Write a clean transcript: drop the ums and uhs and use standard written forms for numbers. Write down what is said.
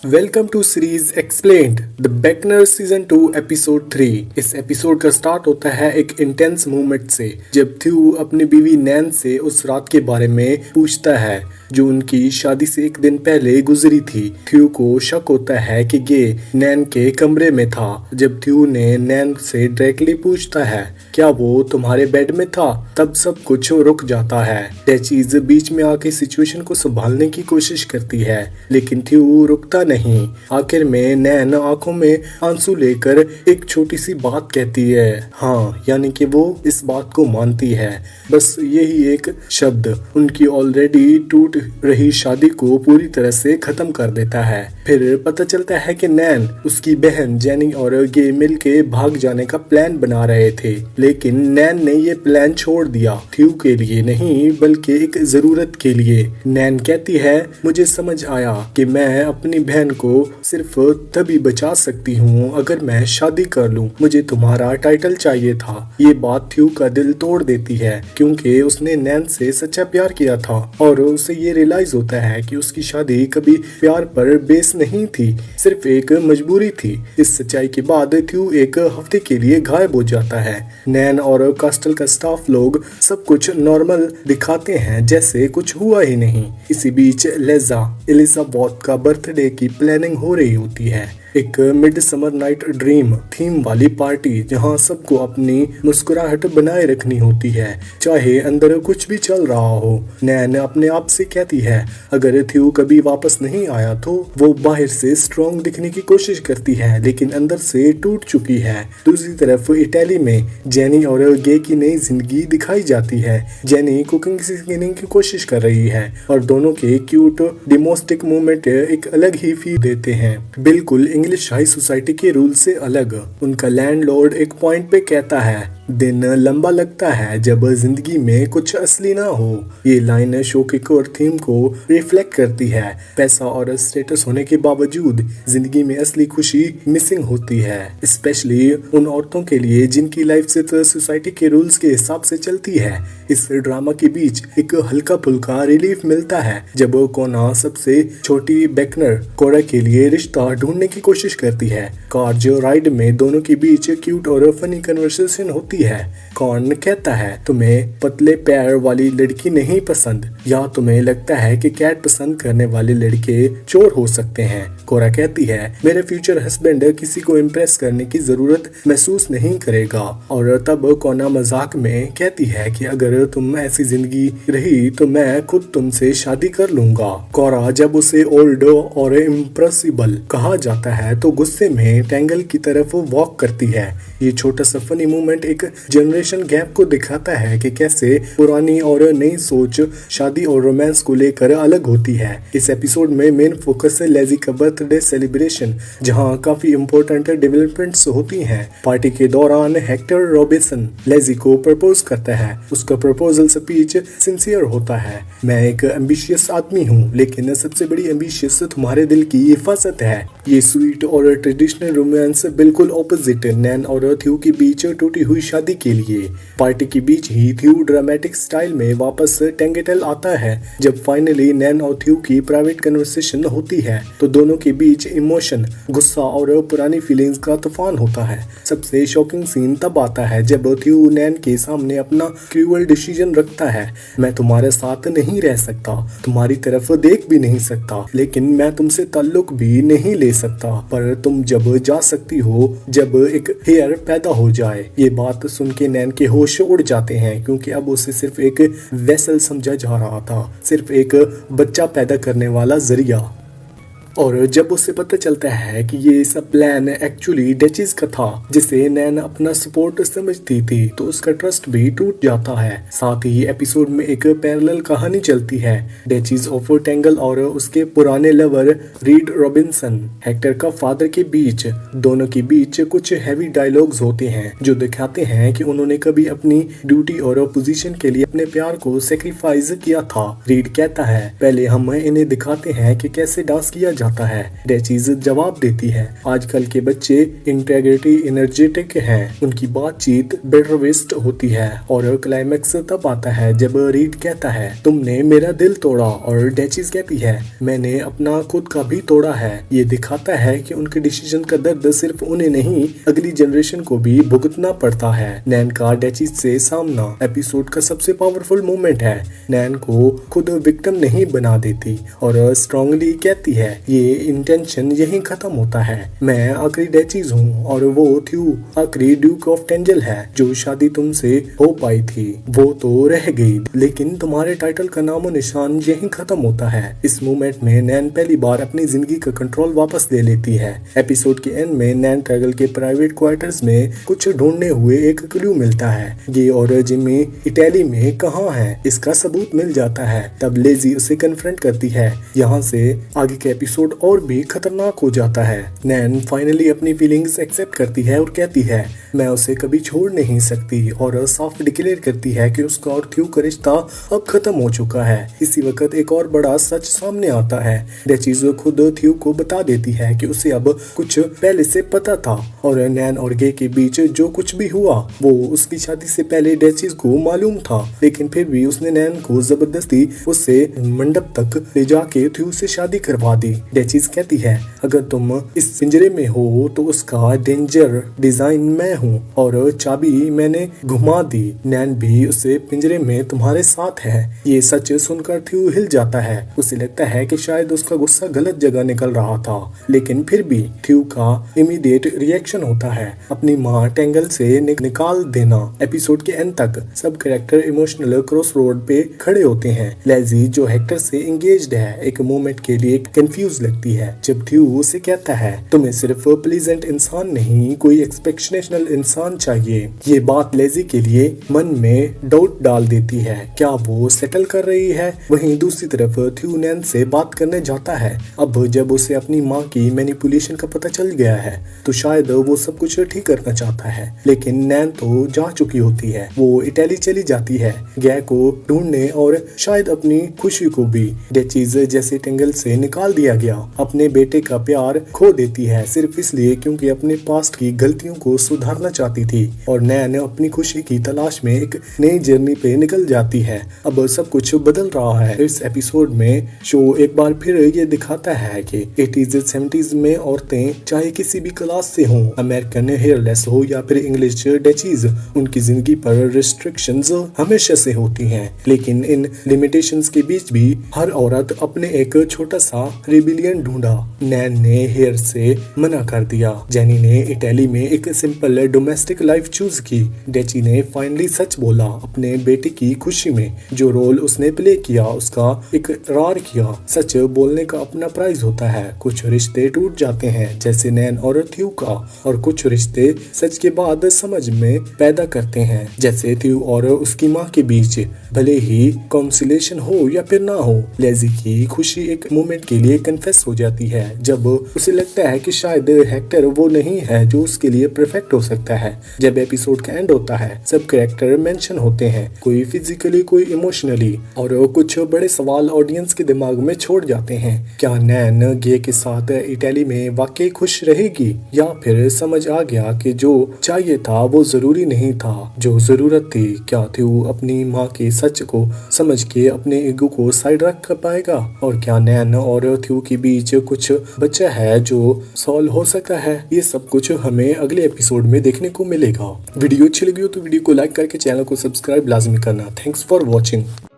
Welcome to series explained the बेकनर season 2 episode 3। इस episode का स्टार्ट होता है एक इंटेंस मोमेंट से जब थ्यू अपनी बीवी नैन से उस रात के बारे में पूछता है जो उनकी शादी से एक दिन पहले गुजरी थी। थ्यू को शक होता है कि ये नैन के कमरे में था। जब थ्यू ने नैन से डायरेक्टली पूछता है क्या वो तुम्हारे बेड में था, तब सब कुछ रुक जाता है। डैचीज बीच में आके सिचुएशन को संभालने की कोशिश करती है लेकिन थ्यू रुकता नहीं। आखिर में नैन आंखों में आंसू लेकर एक छोटी सी बात कहती है, हाँ, यानी कि वो इस बात को मानती है। बस यही एक शब्द उनकी ऑलरेडी टूट रही शादी को पूरी तरह से खत्म कर देता है। फिर पता चलता है कि नैन उसकी बहन जेनी और गे मिल के भाग जाने का प्लान बना रहे थे, लेकिन नैन ने ये प्लान छोड़ दिया। थ्यू के लिए नहीं बल्कि एक जरूरत के लिए। नैन कहती है, मुझे समझ आया कि मैं अपनी बहन को सिर्फ तभी बचा सकती हूँ अगर मैं शादी कर लूँ। मुझे तुम्हारा टाइटल चाहिए था। ये बात थ्यू का दिल तोड़ देती है क्योंकि उसने नैन से सच्चा प्यार किया था और उसे ये रियलाइज होता है कि उसकी शादी कभी प्यार पर बेस नहीं थी, सिर्फ एक मजबूरी थी। इस सच्चाई के बाद थ्यू एक हफ्ते के लिए गायब हो जाता है। नैन और कास्टल का स्टाफ लोग सब कुछ नॉर्मल दिखाते हैं जैसे कुछ हुआ ही नहीं। इसी बीच लेजा एलिजाबेथ का बर्थडे की प्लानिंग हो रही होती है। एक mid summer night dream theme वाली पार्टी जहां सबको अपनी मुस्कुराहट बनाए रखनी होती है चाहे अंदर कुछ भी चल रहा हो। नैन अपने आप से कहती है अगर थ्यू कभी वापस नहीं आया तो वो बाहर से स्ट्रॉन्ग दिखने की कोशिश करती है लेकिन अंदर से टूट चुकी है। दूसरी तरफ इटली में जेनी और गे की नई जिंदगी दिखाई जाती है। जेनी कुकिंग सीखने की कोशिश कर रही है और दोनों के क्यूट डोमेस्टिक मोमेंट एक अलग ही फील देते हैं, बिल्कुल इंग्लिश हाई सोसाइटी के रूल से अलग। उनका लैंडलॉर्ड एक पॉइंट पे कहता है दिन लंबा लगता है जब जिंदगी में कुछ असली ना हो। ये लाइन शो के कोर थीम को रिफ्लेक्ट करती है। पैसा और स्टेटस होने के बावजूद जिंदगी में असली खुशी मिसिंग होती है, स्पेशली उन औरतों के लिए जिनकी लाइफ सिर्फ सोसाइटी के रूल्स के हिसाब से चलती है। इस ड्रामा के बीच एक हल्का फुल्का रिलीफ मिलता है जब कोना सबसे छोटी बेकनर कोरा के लिए रिश्ता ढूंढने की कोशिश करती है। कार जो राइड में दोनों के बीच क्यूट और फनी कन्वर्सेशन होती है। कॉर्न कहता है तुम्हें पतले पैर वाली लड़की नहीं पसंद, या तुम्हें लगता है कि कैट पसंद करने वाले लड़के चोर हो सकते हैं। कोरा कहती है मेरे फ्यूचर हस्बैंड किसी को इम्प्रेस करने की जरूरत महसूस नहीं करेगा। और तब कोना मजाक में कहती है कि अगर तुम ऐसी जिंदगी रही तो मैं खुद तुमसे शादी कर लूंगा। कोरा जब उसे ओल्ड और इम्प्रेसिबल कहा जाता है तो गुस्से में टैंगल की तरफ वॉक करती है। ये छोटा सा फनी मूवमेंट एक जनरेशन गैप को दिखाता है कि कैसे पुरानी और नई सोच शादी और रोमांस को लेकर अलग होती है। इस एपिसोड में मेन फोकस है लेजी का बर्थडे सेलिब्रेशन जहां काफी इंपॉर्टेंट डेवलपमेंट्स होती हैं। पार्टी के दौरान हेक्टर रॉबिन्सन लेजी को प्रपोज करता है। उसका प्रपोजल स्पीच सिंसियर होता है, मैं एक एम्बिशियस आदमी हूँ लेकिन सबसे बड़ी एम्बिशियस तुम्हारे दिल की हिफाजत है। ये स्वीट और ट्रेडिशनल रोमांस बिल्कुल ऑपोजिट नैन और थ्यू के बीच टूटी हुई शादी के लिए। पार्टी के बीच ही थ्यू ड्रामेटिक स्टाइल में वापस टेंगेटल आता है। जब फाइनली नैन और थ्यू की प्राइवेट कन्वर्सेशन होती है तो दोनों के बीच इमोशन, गुस्सा और पुरानी फीलिंग्स का तूफान होता है। सबसे शॉकिंग सीन तब आता है जब थ्यू नैन के सामने अपना क्रूअल डिसीजन रखता है, मैं तुम्हारे साथ नहीं रह सकता, तुम्हारी तरफ देख भी नहीं सकता, लेकिन मैं तुमसे ताल्लुक भी नहीं ले सकता, पर तुम जब जा सकती हो जब एक हेयर पैदा हो जाए। ये बात सुन के नैन के होश उड़ जाते हैं क्योंकि अब उसे सिर्फ एक वेसल समझा जा रहा था, सिर्फ एक बच्चा पैदा करने वाला जरिया। और जब उसे पता चलता है कि ये सब प्लान एक्चुअली डचीज का था जिसे नैन अपना सपोर्ट समझती थी तो उसका ट्रस्ट भी टूट जाता है। साथ ही एपिसोड में एक पैरेलल कहानी चलती है डचीज ऑफ टैंगल और उसके पुराने लवर रीड रॉबिन्सन हेक्टर का फादर के बीच। दोनों के बीच कुछ हैवी डायलॉग्स होते हैं जो दिखाते हैं कि उन्होंने कभी अपनी ड्यूटी और पोजीशन के लिए अपने प्यार को सेक्रीफाइस किया था। रीड कहता है पहले हम इन्हें दिखाते हैं कि कैसे डांस किया जाता चाहता है। डेचीज जवाब देती है, आजकल के बच्चे इंटेग्रिटी एनर्जेटिक हैं, उनकी बातचीत बेटरवेस्ट होती है। और क्लाइमैक्स तब आता है जब रीड कहता है, तुमने मेरा दिल तोड़ा। और डेचीज कहती है, मैंने अपना खुद का भी तोड़ा है। ये दिखाता है कि उनके डिसीजन का दर्द सिर्फ उन्हें नहीं, अगली जनरेशन को भी भुगतना पड़ता है। नैन का डेचीज से सामना एपिसोड का सबसे पावरफुल मोमेंट है। नैन को खुद विक्टिम नहीं बना देती और स्ट्रांगली कहती है, ये इंटेंशन यहीं खत्म होता है। मैं आखिरी डेचीज हूँ और वो थ्यू आखिरी ड्यूक ऑफ टेंजल है। जो शादी तुमसे हो पाई थी वो तो रह गई, लेकिन तुम्हारे टाइटल का नामो निशान यहीं खत्म होता है। इस मोमेंट में नैन पहली बार अपनी जिंदगी का कंट्रोल वापस ले लेती है। एपिसोड के एंड में नैन ट्रैगल के प्राइवेट क्वार्टर्स में कुछ ढूंढने हुए एक क्लू मिलता है। ये और जिमी इटली में कहाँ है इसका सबूत मिल जाता है। तब लेजी उसे कन्फ्रंट करती है। यहाँ से आगे के एपिसोड और भी खतरनाक हो जाता है। नैन फाइनली अपनी फीलिंग्स एक्सेप्ट करती है और कहती है, मैं उसे कभी छोड़ नहीं सकती। और साफ डिक्लेयर करती है कि उसका और थ्यू का रिश्ता अब खत्म हो चुका है। इसी वक्त एक और बड़ा सच सामने आता है। डेचीज खुद थ्यू को बता देती है कि उसे अब कुछ पहले से पता था और नैन और गे के बीच जो कुछ भी हुआ वो उसकी शादी से पहले डेचीज को मालूम था। लेकिन फिर भी उसने नैन को जबरदस्ती उससे मंडप तक ले जाके थ्यू से शादी करवा दी। डेचीज कहती है, अगर तुम इस पिंजरे में हो तो उसका डेंजर डिजाइन मैं हूँ और चाबी मैंने घुमा दी। नैन भी उसे पिंजरे में तुम्हारे साथ है। ये सच सुनकर थ्यू हिल जाता है। उसे लगता है कि शायद उसका गुस्सा गलत जगह निकल रहा था, लेकिन फिर भी थ्यू का इमीडिएट रिएक्शन होता है अपनी माँ टेंगल से निकाल देना। एपिसोड के एंड तक सब कैरेक्टर इमोशनल क्रॉस रोड पे खड़े होते हैं। लेजी जो हेक्टर से एंगेज्ड है एक मोमेंट के लिए कंफ्यूज लगती है जब थ्यू उसे कहता है, तुम्हें सिर्फ प्लीजेंट इंसान नहीं कोई एक्सपेक्टेशनल इंसान चाहिए। ये बात लेजी के लिए मन में डाउट डाल देती है, क्या वो सेटल कर रही है। वहीं दूसरी तरफ थ्यू नैन से बात करने जाता है। अब जब उसे अपनी माँ की मैनिपुलेशन का पता चल गया है तो शायद वो सब कुछ ठीक करना चाहता है, लेकिन नैन तो जा चुकी होती है। वो इटली चली जाती है गै को ढूंढने और शायद अपनी खुशी को भी। डेचीज जैसे टेंगल से निकाल दिया गया अपने बेटे का प्यार खो देती है सिर्फ इसलिए क्योंकि अपने पास्ट की गलतियों को सुधारना चाहती थी। और नैन अपनी खुशी की तलाश में एक नई जर्नी पे निकल जाती है। अब सब कुछ बदल रहा है। इस एपिसोड में शो एक बार फिर ये दिखाता है कि 80s 70s में औरतें चाहे किसी भी क्लास से हों, अमेरिकन हेयरलेस हो या फिर इंग्लिश डेचीज, उनकी जिंदगी पर रिस्ट्रिक्शंस हमेशा से होती हैं। लेकिन इन लिमिटेशंस के बीच भी हर औरत अपने एक छोटा सा रिबिलियन ढूंढा। नैन ने हेयर से मना कर दिया, जेनी ने इटली में एक सिंपल डोमेस्टिक लाइफ चूज की। डेची ने फाइनली सच बोला अपने बेटे की खुशी में। जो रोल उसने प्ले किया उसका इकरार किया। सच बोलने का अपना प्राइस होता है। कुछ रिश्ते टूट जाते हैं जैसे नैन और थ्यू का, और कुछ रिश्ते सच के बाद समझ में पैदा करते हैं जैसे थ्यू और उसकी माँ के बीच, भले ही कॉन्सिलेशन हो या फिर ना हो। लेजी की खुशी एक मोमेंट के लिए कन्फेस हो जाती है जब उसे लगता है कि शायद हेक्टर वो नहीं है जो उसके लिए परफेक्ट हो सकता है। जब एपिसोड का एंड होता है सब कैरेक्टर मेंशन होते हैं, कोई फिजिकली कोई इमोशनली, और कुछ बड़े सवाल ऑडियंस के दिमाग में छोड़ जाते हैं। क्या नैन गे के साथ इटली में वाकई खुश रहेगी या फिर समझ आ गया कि जो चाहिए था वो जरूरी नहीं था जो जरूरत थी। क्या थ्यू अपनी माँ के सच को समझ के अपने ईगो को साइड रख पाएगा, और क्या नैन और थ्यू के बीच कुछ बचा है जो सॉल्व हो सकता है। ये सब कुछ हमें अगले एपिसोड में देखने को मिलेगा। वीडियो अच्छी लगी हो तो वीडियो को लाइक करके चैनल को सब्सक्राइब लाजमी करना। Thanks for watching.